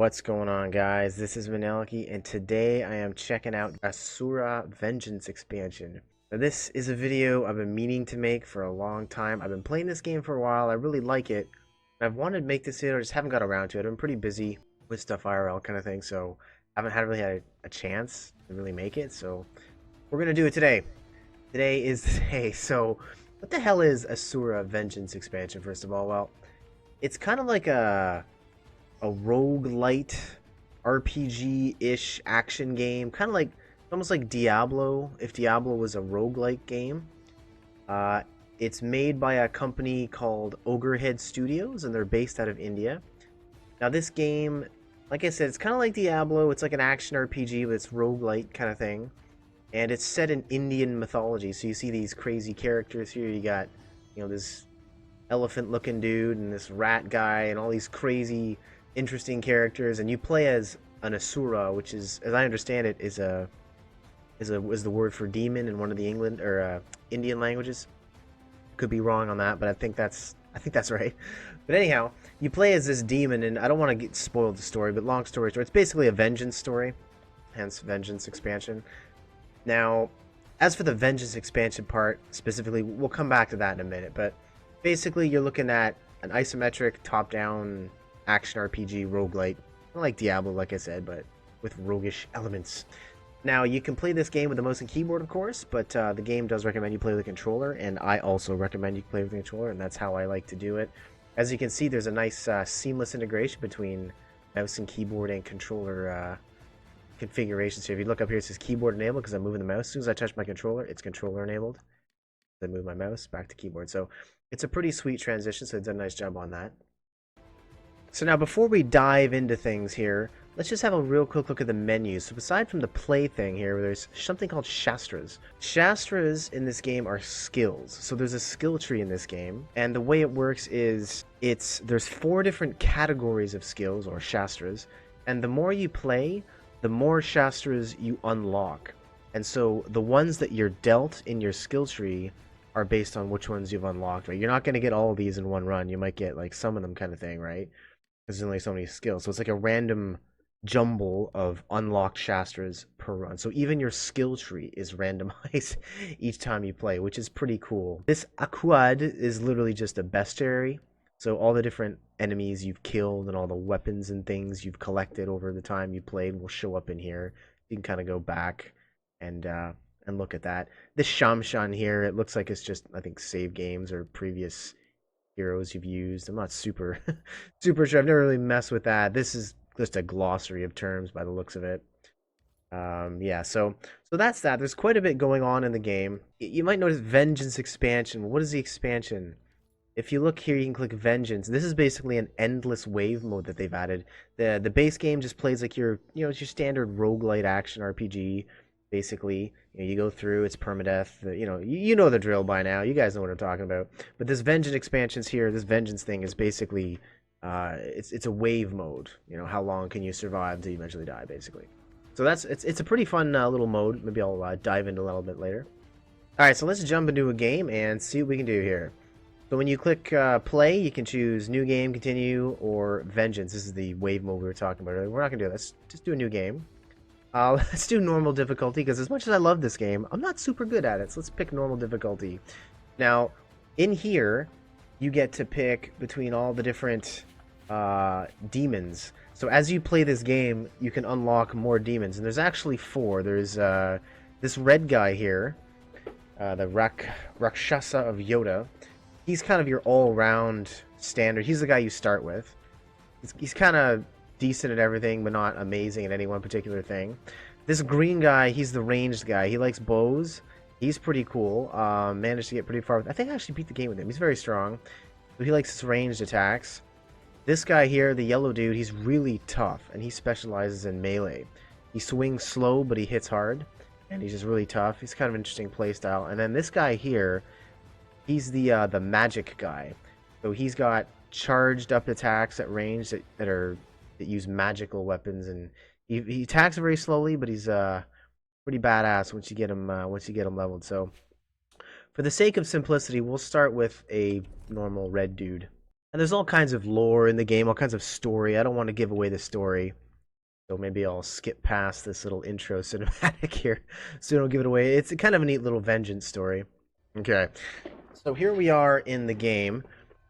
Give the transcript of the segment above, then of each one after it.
What's going on, guys? This is Manelki, and today I am checking out Asura Vengeance expansion. Now, this is a video I've been meaning to make for a long time. I've been playing this game for a while. I really like it. I've wanted to make this video, I just haven't got around to it. I've been pretty busy with stuff IRL kind of thing, so I haven't really had a chance to really make it. So we're gonna do it today. Today is the day. So what the hell is Asura Vengeance expansion? First of all, well, it's kind of like a roguelite RPG-ish action game, kind of like almost like Diablo, if Diablo was a roguelite game. It's made by a company called Ogre Head Studios, and they're based out of India. Now this game, like I said, it's kind of like Diablo. It's like an action RPG, but it's roguelite kind of thing. And it's set in Indian mythology, so you see these crazy characters here. You got, this elephant-looking dude and this rat guy and all these crazy interesting characters, and you play as an Asura, which is, as I understand it, is the word for demon in one of the England or Indian languages. Could be wrong on that, but I think that's right. But anyhow, you play as this demon, and I don't want to get spoiled the story, but long story short, it's basically a vengeance story, hence Vengeance expansion. Now, as for the Vengeance expansion part specifically, we'll come back to that in a minute, but basically you're looking at an isometric top-down action RPG roguelite, like Diablo, like I said, but with roguish elements. Now, you can play this game with the mouse and keyboard, of course, but the game does recommend you play with a controller, and I also recommend you play with a controller, and that's how I like to do it. As you can see, there's a nice seamless integration between mouse and keyboard and controller configuration. So if you look up here, it says keyboard enabled because I'm moving the mouse. As soon as I touch my controller, it's controller enabled. I move my mouse back to keyboard. So it's a pretty sweet transition, so it's done a nice job on that. So now before we dive into things here, let's just have a real quick look at the menus. So aside from the play thing here, there's something called Shastras. Shastras in this game are skills. So there's a skill tree in this game, and the way it works is there's 4 different categories of skills, or Shastras, and the more you play, the more Shastras you unlock. And so the ones that you're dealt in your skill tree are based on which ones you've unlocked, right? You're not going to get all of these in one run. You might get like some of them kind of thing, right? Because there's only so many skills. So it's like a random jumble of unlocked Shastras per run. So even your skill tree is randomized each time you play, which is pretty cool. This Aquad is literally just a bestiary. So all the different enemies you've killed and all the weapons and things you've collected over the time you played will show up in here. You can kind of go back and look at that. This Shamshan here, it looks like it's just, I think, save games or previous heroes you've used. I'm not super super sure. I've never really messed with that. This is just a glossary of terms by the looks of it. Yeah, so that's that. There's quite a bit going on in the game. You might notice Vengeance expansion. What is the expansion? If you look here, you can click Vengeance. This is basically an endless wave mode that they've added. The base game just plays like it's your standard roguelite action RPG. Basically, you go through, it's permadeath. You know the drill by now. You guys know what I'm talking about. But this Vengeance expansions here, this Vengeance thing is basically, it's a wave mode. How long can you survive until you eventually die, basically. So it's a pretty fun little mode. Maybe I'll dive into a little bit later. All right, so let's jump into a game and see what we can do here. So when you click play, you can choose new game, continue, or Vengeance. This is the wave mode we were talking about earlier. We're not gonna do that. Let's just do a new game. Let's do normal difficulty, because as much as I love this game, I'm not super good at it. So let's pick normal difficulty. Now, in here, you get to pick between all the different demons. So as you play this game, you can unlock more demons. And there's actually 4. There's this red guy here, the Rakshasa of Yoda. He's kind of your all-round standard. He's the guy you start with. He's kind of decent at everything, but not amazing at any one particular thing. This green guy, he's the ranged guy. He likes bows. He's pretty cool. Managed to get pretty far. I think I actually beat the game with him. He's very strong. But he likes his ranged attacks. This guy here, the yellow dude, he's really tough, and he specializes in melee. He swings slow, but he hits hard, and he's just really tough. He's kind of an interesting playstyle. And then this guy here, he's the magic guy. So he's got charged up attacks at range that use magical weapons, and he attacks very slowly, but he's pretty badass once you get him leveled. So for the sake of simplicity, we'll start with a normal red dude. And there's all kinds of lore in the game, all kinds of story. I don't want to give away the story, so maybe I'll skip past this little intro cinematic here so I don't give it away. It's kind of a neat little vengeance story. Okay, so here we are in the game.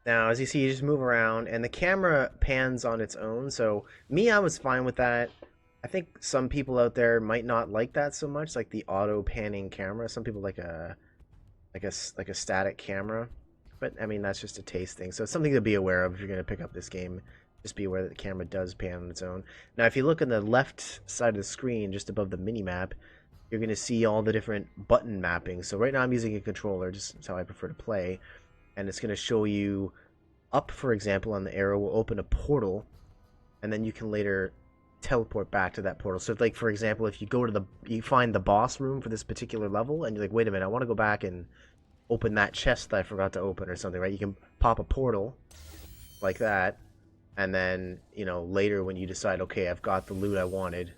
Now, as you see, you just move around, and the camera pans on its own. So, me, I was fine with that. I think some people out there might not like that so much, like the auto panning camera. Some people like a static camera, but I mean that's just a taste thing. So it's something to be aware of if you're going to pick up this game. Just be aware that the camera does pan on its own. Now, if you look on the left side of the screen, just above the mini map, you're going to see all the different button mappings. So right now I'm using a controller, just that's how I prefer to play, and it's going to show you up, for example, on the arrow will open a portal, and then you can later teleport back to that portal. So, like, for example, if you go to you find the boss room for this particular level, and you're like, wait a minute, I want to go back and open that chest that I forgot to open or something, right? You can pop a portal like that, and then, you know, later when you decide, okay, I've got the loot I wanted,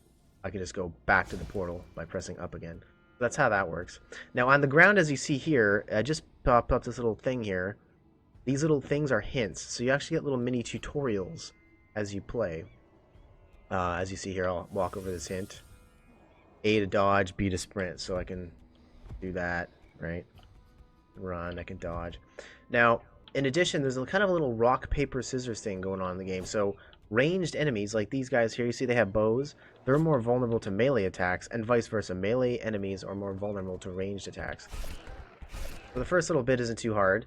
I can just go back to the portal by pressing up again. That's how that works. Now, on the ground, as you see here, I just popped up this little thing here. These little things are hints, so you actually get little mini tutorials as you play. As you see here, I'll walk over this hint. A to dodge, B to sprint, so I can do that, right? Run, I can dodge. Now, in addition, there's a kind of a little rock, paper, scissors thing going on in the game. So, ranged enemies, like these guys here, you see they have bows, they're more vulnerable to melee attacks, and vice versa. Melee enemies are more vulnerable to ranged attacks. So the first little bit isn't too hard.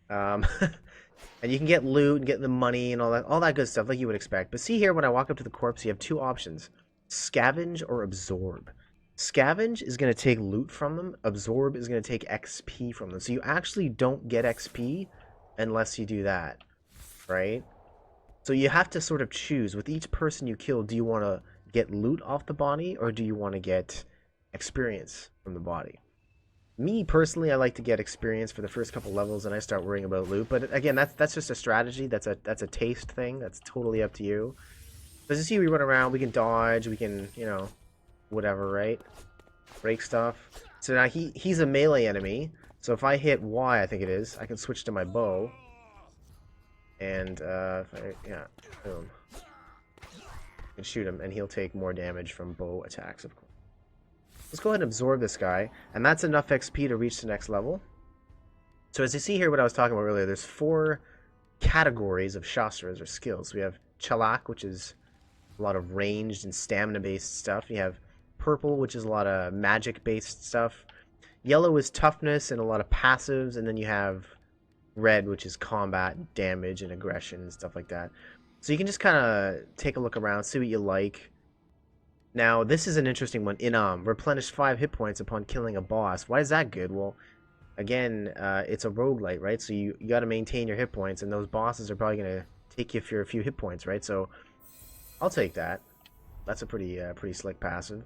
And you can get loot and get the money and all that good stuff like you would expect. But see here, when I walk up to the corpse, you have two options: scavenge or absorb. Scavenge is going to take loot from them. Absorb is going to take XP from them. So you actually don't get XP unless you do that, right? So you have to sort of choose. With each person you kill, do you want to get loot off the body, or do you want to get experience from the body? Me personally, I like to get experience for the first couple levels, and I start worrying about loot. But again, that's just a strategy. That's a taste thing. That's totally up to you. As you see, we run around. We can dodge. We can, you know, whatever, right? Break stuff. So now he's a melee enemy. So if I hit Y, I think it is, I can switch to my bow. And yeah, boom. I can shoot him, and he'll take more damage from bow attacks, of course. Let's go ahead and absorb this guy, and that's enough XP to reach the next level. So as you see here, what I was talking about earlier, there's 4 categories of shastras or skills. We have Chalak, which is a lot of ranged and stamina-based stuff. You have Purple, which is a lot of magic-based stuff. Yellow is toughness and a lot of passives, and then you have Red, which is combat, damage, and aggression, and stuff like that. So you can just kind of take a look around, see what you like. Now, this is an interesting one. In replenish 5 hit points upon killing a boss. Why is that good? Well, again, it's a roguelite, right? So you got to maintain your hit points, and those bosses are probably going to take you for a few hit points, right? So I'll take that. That's a pretty slick passive.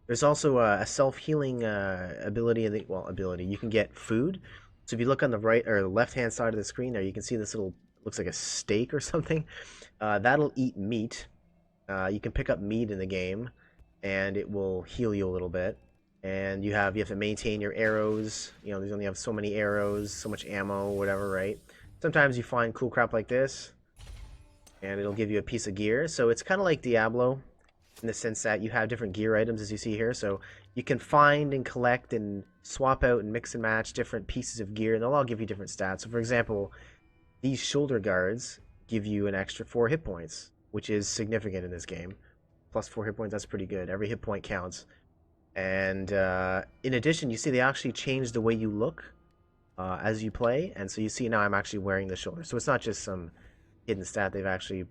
There's also a self-healing ability. Ability. You can get food. So if you look on the right or the left-hand side of the screen there, you can see this little, looks like a steak or something. That'll eat meat. You can pick up meat in the game, and it will heal you a little bit. And you have to maintain your arrows. You know, there's only have so many arrows, so much ammo, whatever, right? Sometimes you find cool crap like this, and it'll give you a piece of gear. So it's kind of like Diablo in the sense that you have different gear items, as you see here. So you can find and collect and swap out and mix and match different pieces of gear, and they'll all give you different stats. So for example, these shoulder guards give you an extra 4 hit points, which is significant in this game. Plus 4 hit points, that's pretty good. Every hit point counts. And in addition, you see they actually change the way you look as you play. And so you see now I'm actually wearing the shoulder. So it's not just some hidden stat. They've actually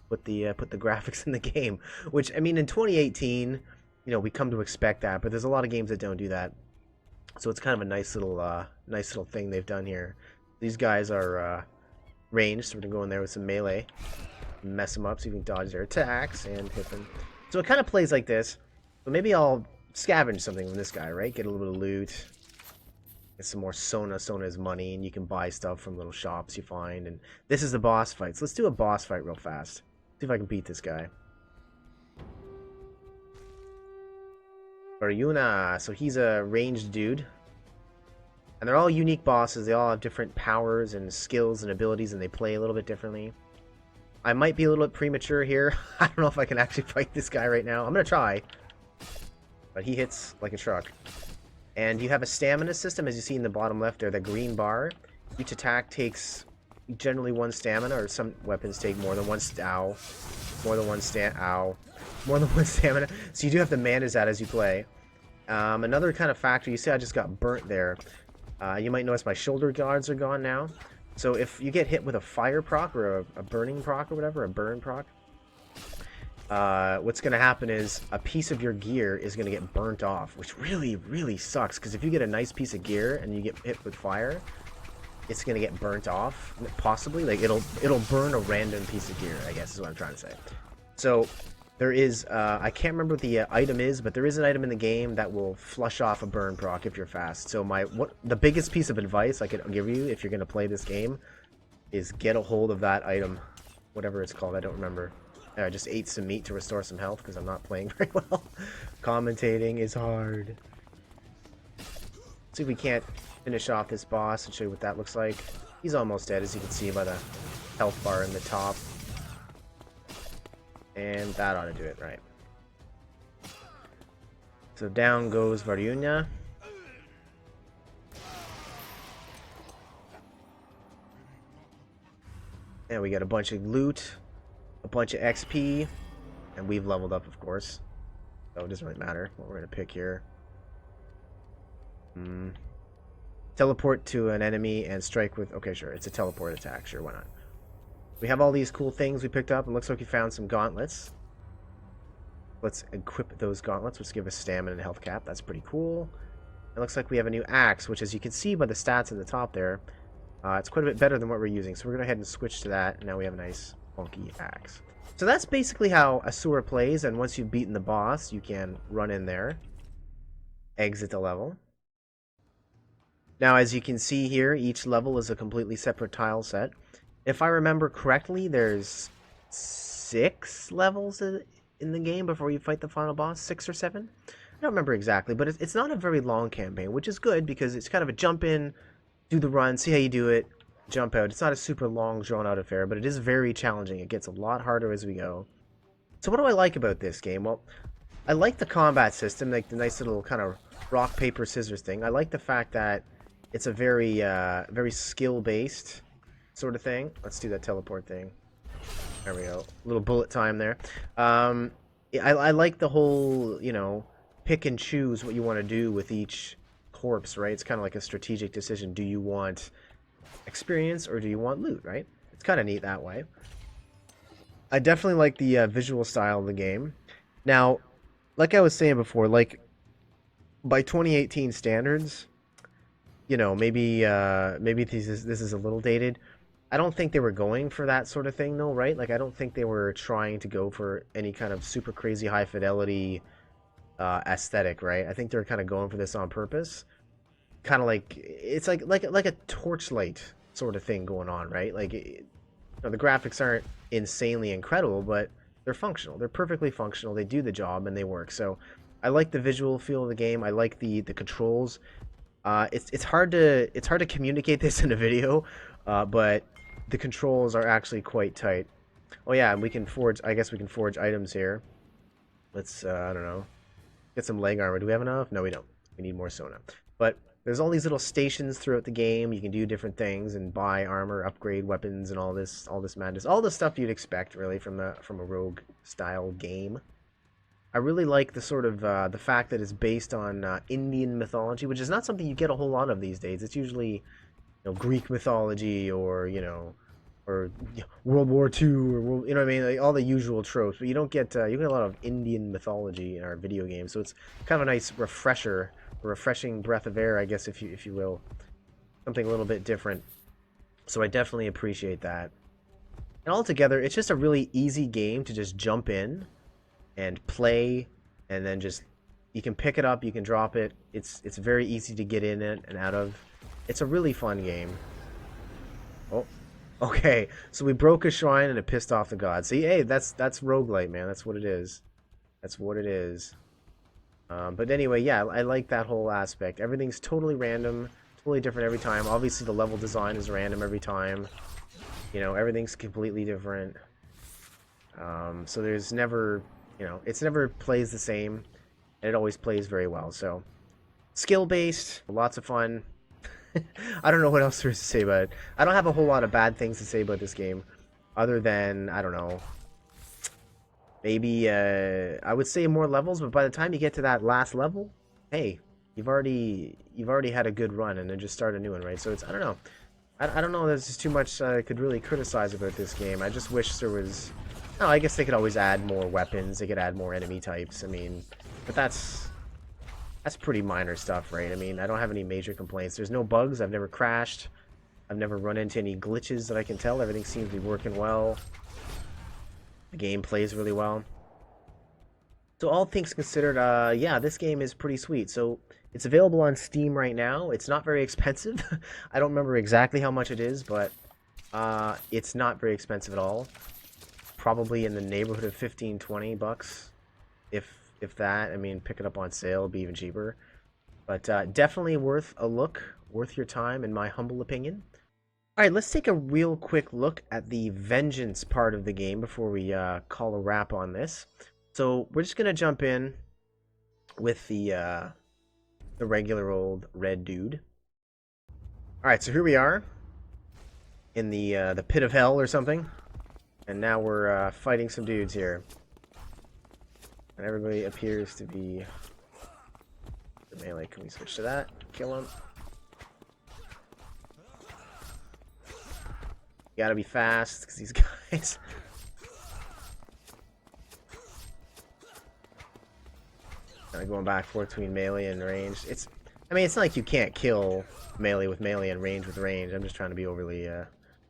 put the graphics in the game. Which, I mean, in 2018, you know, we come to expect that. But there's a lot of games that don't do that. So it's kind of a nice little thing they've done here. These guys are ranged, so we're going to go in there with some melee. Mess them up so you can dodge their attacks and hit them. So it kind of plays like this. So maybe I'll scavenge something from this guy, right? Get a little bit of loot. Get some more Sona. Sona is money, and you can buy stuff from little shops you find. And this is the boss fight. So let's do a boss fight real fast. See if I can beat this guy. Baryuna. So he's a ranged dude. And they're all unique bosses. They all have different powers and skills and abilities, and they play a little bit differently. I might be a little bit premature here. I don't know if I can actually fight this guy right now. I'm going to try. But he hits like a truck. And you have a stamina system, as you see in the bottom left there, the green bar. Each attack takes generally 1 stamina, or some weapons take more than 1 more than 1 stamina. So you do have to manage that as you play. Another kind of factor, you see I just got burnt there. You might notice my shoulder guards are gone now. So if you get hit with a fire proc or a burning proc or whatever, a burn proc, what's going to happen is a piece of your gear is going to get burnt off, which really, really sucks. Because if you get a nice piece of gear and you get hit with fire, it's going to get burnt off, possibly. Like it'll burn a random piece of gear, I guess is what I'm trying to say. So there is, I can't remember what the item is, but there is an item in the game that will flush off a burn proc if you're fast. So the biggest piece of advice I could give you if you're going to play this game is get a hold of that item, whatever it's called, I don't remember. I just ate some meat to restore some health because I'm not playing very well. Commentating is hard. See if we can't finish off this boss and show you what that looks like. He's almost dead, as you can see by the health bar in the top. And that ought to do it, right. So down goes Varyunya. And we got a bunch of loot, a bunch of XP, and we've leveled up, of course. So it doesn't really matter what we're going to pick here. Teleport to an enemy and strike with... Okay, sure, it's a teleport attack. Sure, why not? We have all these cool things we picked up. It looks like we found some gauntlets. Let's equip those gauntlets, which give us stamina and health cap. That's pretty cool. It looks like we have a new axe, which, as you can see by the stats at the top there, it's quite a bit better than what we're using. So we're going to go ahead and switch to that. And now we have a nice, funky axe. So that's basically how Asura plays. And once you've beaten the boss, you can run in there, exit the level. Now, as you can see here, each level is a completely separate tile set. If I remember correctly, there's 6 levels in the game before you fight the final boss. 6 or 7? I don't remember exactly, but it's not a very long campaign, which is good because it's kind of a jump in, do the run, see how you do it, jump out. It's not a super long, drawn-out affair, but it is very challenging. It gets a lot harder as we go. So what do I like about this game? Well, I like the combat system, like the nice little kind of rock, paper, scissors thing. I like the fact that it's a very, very skill-based sort of thing. Let's do that teleport thing. There we go. A little bullet time there. I like the whole, you know, pick and choose what you want to do with each corpse, right? It's kind of like a strategic decision. Do you want experience or do you want loot, right? It's kind of neat that way. I definitely like the visual style of the game. Now, like I was saying before, like by 2018 standards, you know, maybe this is a little dated. I don't think they were going for that sort of thing, though, right? Like, I don't think they were trying to go for any kind of super crazy high fidelity aesthetic, right? I think they're kind of going for this on purpose. Kind of like it's like a Torchlight sort of thing going on, right? Like, you know, the graphics aren't insanely incredible, but they're functional. They're perfectly functional. They do the job and they work. So, I like the visual feel of the game. I like the controls. It's hard to communicate this in a video, but the controls are actually quite tight. Oh yeah, and we can forge. I guess we can forge items here. Let's I don't know, get some leg armor. Do we have enough? No, we don't. We need more sona. But there's all these little stations throughout the game. You can do different things and buy armor, upgrade weapons, and all this madness. All the stuff you'd expect really from a rogue style game. I really like the sort of the fact that it's based on Indian mythology, which is not something you get a whole lot of these days. It's usually, you know, Greek mythology or, you know, or World War II or you know what I mean, like all the usual tropes. But you don't get you get a lot of Indian mythology in our video games, so it's kind of a nice refresher, a refreshing breath of air, I guess, if you will, something a little bit different. So I definitely appreciate that. And altogether, it's just a really easy game to just jump in and play, and then just you can pick it up, you can drop it. It's very easy to get in it and out of. It's a really fun game. Oh, okay. So we broke a shrine and it pissed off the gods. See, hey, that's roguelite, man. That's what it is. That's what it is. But anyway, yeah, I like that whole aspect. Everything's totally random, Totally different every time. Obviously, the level design is random every time. You know, everything's completely different. So there's never, you know, it's never plays the same. And it always plays very well. So, skill-based, lots of fun. I don't know what else there is to say about it. I don't have a whole lot of bad things to say about this game. Other than, I don't know, maybe, I would say more levels, but by the time you get to that last level, hey, you've already had a good run, and then just start a new one, right? So it's, I don't know. I don't know, there's just too much I could really criticize about this game. I just wish there was... Oh, I guess they could always add more weapons, they could add more enemy types, I mean, but that's pretty minor stuff, right? I mean, I don't have any major complaints. There's no bugs, I've never crashed, I've never run into any glitches that I can tell. Everything seems to be working well. The game plays really well. So all things considered, yeah, this game is pretty sweet. So it's available on Steam right now. It's not very expensive. I don't remember exactly how much it is, but it's not very expensive at all. Probably in the neighborhood of 15-20 bucks, if that. I mean, pick it up on sale, it'll be even cheaper. But definitely worth a look, worth your time, in my humble opinion. All right, let's take a real quick look at the vengeance part of the game before we call a wrap on this. So we're just gonna jump in with the regular old red dude. All right, so here we are in the pit of hell or something, and now we're fighting some dudes here, and everybody appears to be the melee. Can we switch to that? Kill him. You gotta be fast because these guys. Kind of going back and forth between melee and range. I mean, it's not like you can't kill melee with melee and range with range. I'm just trying to be overly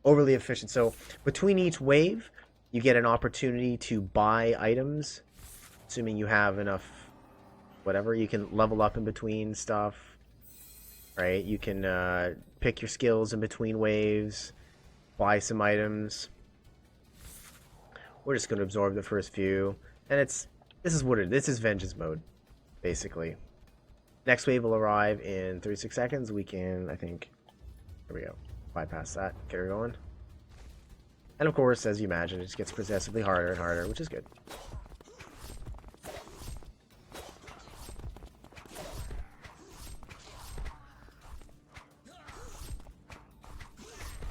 efficient. So between each wave, you get an opportunity to buy items, assuming you have enough. Whatever, you can level up in between stuff, right? You can pick your skills in between waves, buy some items. We're just going to absorb the first few, and this is vengeance mode. Basically, next wave will arrive in 36 seconds. We can, I think, here we go, bypass that, get her going. And of course, as you imagine, it just gets progressively harder and harder, which is good.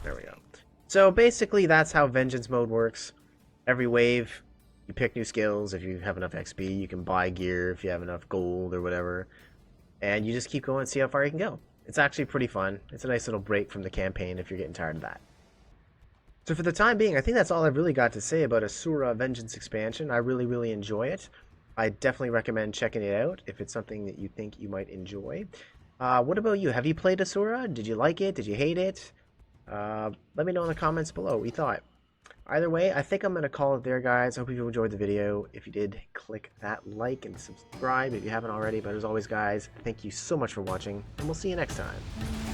There we go. So basically, that's how vengeance mode works. Every wave, you pick new skills. If you have enough XP, you can buy gear if you have enough gold or whatever. And you just keep going and see how far you can go. It's actually pretty fun. It's a nice little break from the campaign if you're getting tired of that. So for the time being, I think that's all I've really got to say about Asura Vengeance Expansion. I really enjoy it. I definitely recommend checking it out if it's something that you think you might enjoy. What about you? Have you played Asura? Did you like it? Did you hate it? Let me know in the comments below what you thought. Either way, I think I'm going to call it there, guys. I hope you enjoyed the video. If you did, click that like and subscribe if you haven't already. But as always, guys, thank you so much for watching, and we'll see you next time.